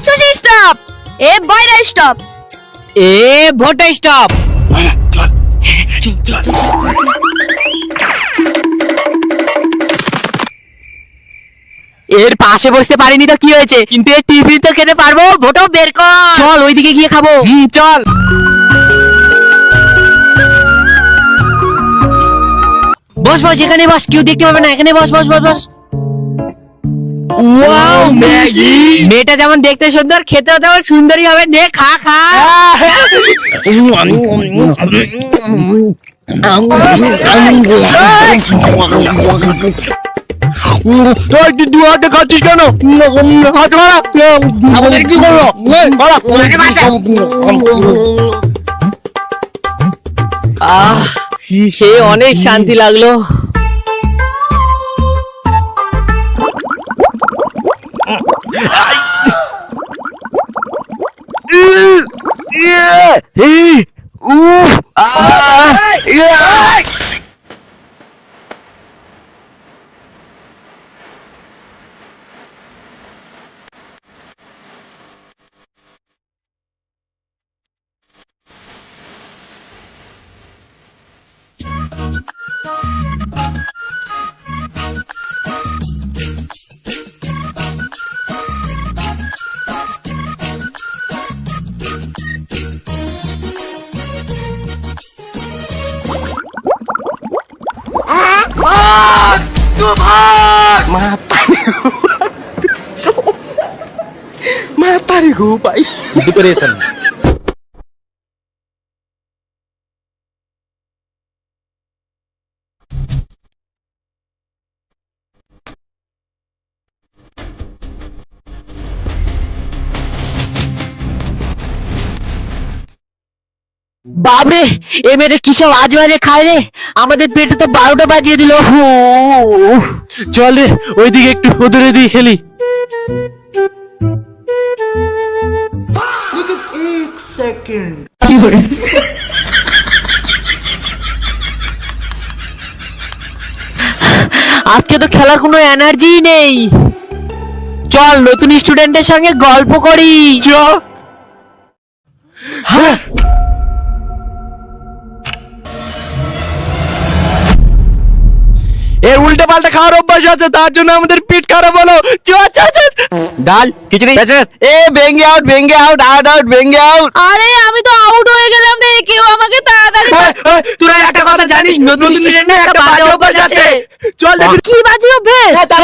Sushi stop. বাইরে stop. ভোটা stop. এর পাশে বসতে পারিনি তো কি হয়েছে, কিন্তু এর টিফিন তো খেতে পারবো। ভোটাও বের কর, চল ওইদিকে গিয়ে খাবো। চল। বস বস, এখানে বস, কেউ দেখতে পাবে না, এখানে বস বস বস বস। ওয়াও ম্যাগি, মেয়েটা যেমন দেখতে সুন্দর, খেতেও তেমন সুন্দরী হবে। নে খা খা। দু হাতে খাচ্ছিস কেন? হাত মারা, আমাদের কি করবো? সে অনেক শান্তি লাগলো। Mata nih gue, Pak. Depression. বাবরে, এ মেয়েটা কি সব আজ বাজে খায় রে, আমাদের পেটে তো 12টা বাজিয়ে দিল। চল রে ওইদিকে একটু ওদরে দিয়ে খেলি। আজকে তো খেলার কোনো এনার্জি নেই। চল নতুন স্টুডেন্টের সঙ্গে গল্প করি। চল। এর উল্টে পাল্টা খাওয়ার অভ্যাস আছে, তার জন্য আমাদের পিঠ খারাপ হলো। ডাল খিচুড়ি ভেঙ্গে আউট ভেঙ্গে আউট আউট আউট ভেঙ্গে আউট। আরে আমি তো আউট হয়ে গেলাম রে, কেউ আমাকে তাড়াতাড়ি। তোরা একটা কথা জানিস, নতুন স্টুডেন্টের একটা বাজে অভ্যাস আছে। চল দেখি কি বাজে অভ্যাস?